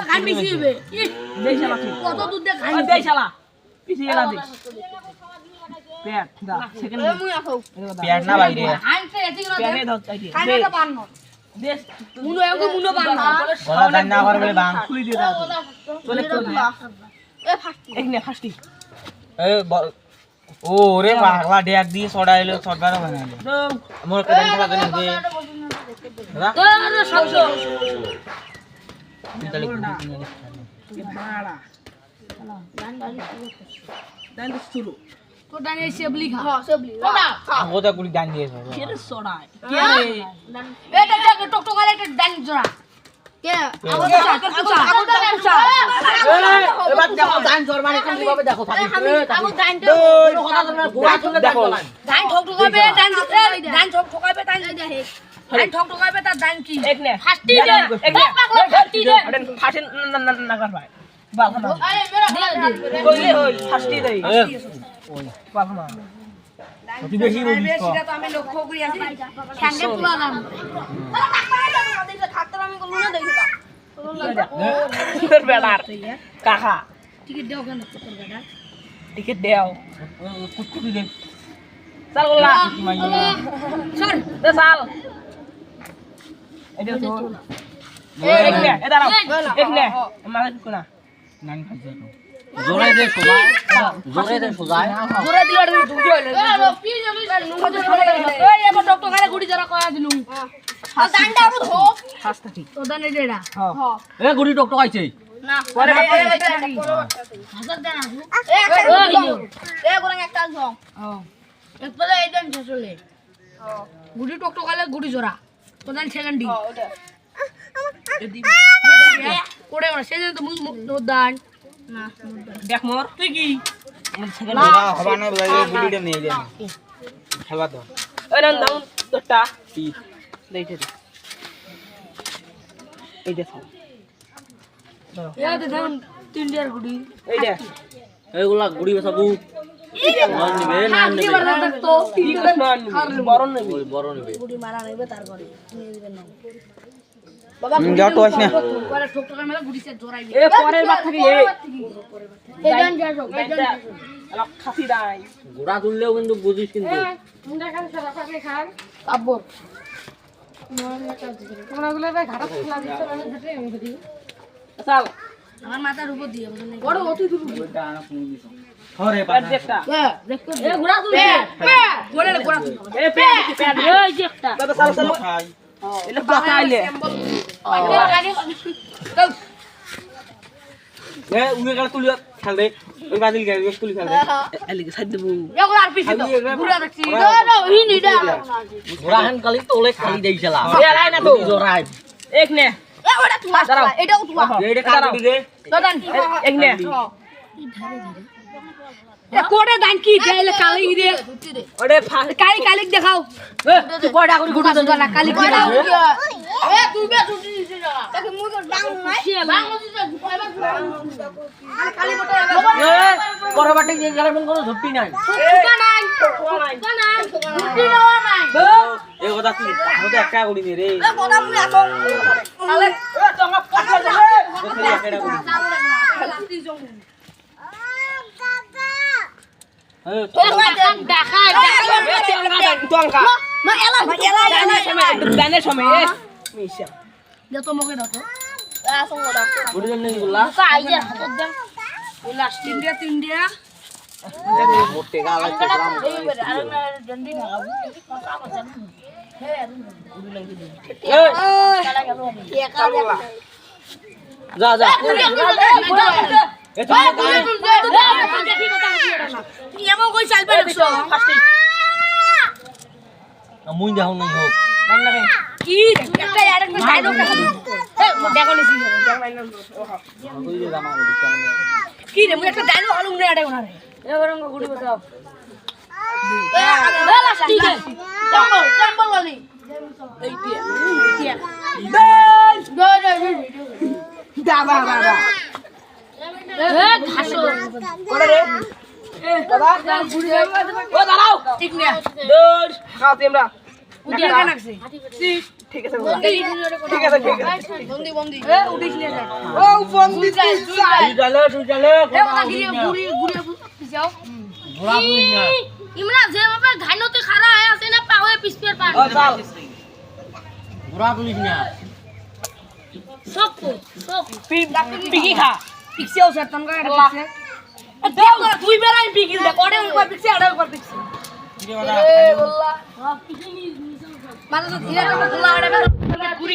খাই বেশি হবে দেই শালা তুই কত দুধ দে খাই দেই শালা পিছে গেলা দে পেট দা সেকেন্ড মুই আছো পেট না বাইরে আনতে এতি করে পেটে ধর চাইতে খাই না পান্ন দেশ মুনো এগো মুনো পান্ন গলা দান না পারবে বাং খুলি দিয়ে দাও চলে তো এ ফাস্টি একনে ফাস্টি এ ও রে পাগলা ডেক দিয়ে ছড়াইলো ছড়বারও বানাইলো দাও মোর কেন খেলা জানি দে দাদা আরে শব্দ তাহলে মারা দান শুরু তো ডানে সেবলি খা হ্যাঁ সেবলি খা ওটা কুলি দান দিয়েছে কে রে সড়াই কে রে এটা দেখো টক করে একটা ডান জোড়া কে আবু আচ্ছা এবার দেখো দান জরমানি কোন কিভাবে দেখো থাকি আবু ডান তো কথা তোমরা গোড়া চলে দেখো ডান ঠক ঠকাবে ডান ঠক ঠকাবে ডান দেখে ডান ঠক ঠকাবে তার ডান কি একনে ফাস্টি দে একনে ফাস্টি দে ওটা ফাটে না কর ভাই বালখানা আরে মেরা কইলে হই ফাস্টি দেই বালখানা তুই বেশি বলিস সেটা তো আমি লক্ষ্য করি আছি সঙ্গে পুরা নাম থাকতে আমি বলবো না দেখিলা তোর বেলার কাকা টিকিট দাও কেন তোর বেটা টিকিট দেও কুটকুটি দে চল গোলা সর দে চাল এটা তো একনে এ দাঁড়াও একনে মাথা কোনা নান খাইছে তো জোরে দে সোজা জোরে দে সোজা জোরে দিলা তুমি হইলো কি যাবি এই এবার ডক্টর কারে গুড়ি জরা কয়া দিলু দান্ডা আবু ধো ফাস্ট থাকি তো দানে দেড়া হ্যাঁ এ গুড়ি টকটক আইছে না পরে হাজার দেন আবু এ গোরাং একটা আনছো একপলে এই দেন চলে গুড়ি টকটক কালে গুড়ি জরা তো দান সেকেন্ডি ওটা কোড়ে না সেদিন তো মুখ দান না দেখ মোর তুই কি না হবা না লাগে গুড়িটা নিয়ে যান খেলা তো ওই রান দাও তোরটা কি দেইতে দে এই দেখো এ দেখুন তিন ডিয়ার গুড়ি এই দে এগুলা গুড়ি বেসাবু না নিবে না নিবে তো কি কৃষ্ণ বরণ নেবি বড় নিবে গুড়ি মারা নেবে তার ঘরে নিয়ে দিবেন না বাবা যাও তো আইস না পরে ঠকঠকা মেলা গুড়ি সে জোরাই এ পরের বার থাকি এই গান যাও এই গান আলা খাসি দাই গোড়া তুললেও কিন্তু বুঝিস কিন্তু মুন্ডা খান সারা খাকে খান আব্বর তোমরাগুলো ভাই ঘাটা খোলা দিছো আমি ঘাটে আমি ঘাটি চাল আমার মাথার উপর দিয়ে বড় অতি দূর হরে পেট দেখটা দেখো এ ঘোড়া তুলে গোড়ে ঘোড়া তুলে এ পেট পেট এই যে একটা দাদা চাল চাল খাই এলে পাকা আইলে এ উগে গেল তুলি খেল দে ওই বাদিল গেল তুলি খেল দে এলে সাইড দেবো এগুলো আর পিছে তো ঘোড়া দেখছি না হিনি দা গোড়া হান কালি তোলে খালি দেইছলা এ রাই না তো জোরাই এক নে এ ওটা তুলা এটাও তুলা এইটা কাটি দে দাদান এক নে এ কোড়ে দান কি দেলে কালি রে ওরে ফাস কালি কালি দেখাও তুই কয়টা করে গুড়ি গুড়া না কালি দেখাও এ তুই বে ছুটি দিছিস না তাকে মুই বাং নাই বাং কালি মতো পরবাটি যে গেলে কোন ঝুপি নাই ছুটা নাই ছুটা নাই ছুটি দেওয়া নাই এই কথা তুই আমাদের একটা গুড়ি নে রে এ কথা মুই আসো তাহলে এ তোমা কথা দে দেখলি একটা গুড়ি তুয়াঙ্কা মা এলা দানে সময় এ মিশা দে তো মকে দাও তো আসো মোরা গুড়ি জন্য গুলা কা আইয়া হাত দে ওই লাস্ট তিন দিয়া মোটে গালা চেকরাম যা যা মুই যাও নাই হোক কি রে মুই একটা ডায়লগ হালুম রে আড়ে ওনারে এরকম গুড়ি বসাও জম্বল জম্বল বলি দাবা বাবা ঘাসো কোড়ে রে দাদা ও দাঁড়াও ঠিক না দৌড় খাও তোমরা উঠিয়ে রাখছে ঠিক আছে ঠিক আছে বন্দি বন্দি এ উঠিস নে যা ও বন্দি তুই চালে এ ওটা গিয়ে গুড়ি গুড়ি পিছাও ঘোড়া পুলিশ না ইমরা যে বাবা ঘাইনতে খাড়া হয়ে আছে না পাওয়ে পিছপের পা ও চাল ঘোড়া পুলিশ না সব সব পিকি খা পিছাও স্যার তনকা পিছে দেও না তুই বেরাই পিকিল দে কোডে উপর পিছে আড়া উপর পিছে কিরে বাবা এ বল্লা মানে তো ধীরে করে খোলা আড়া গুড়ি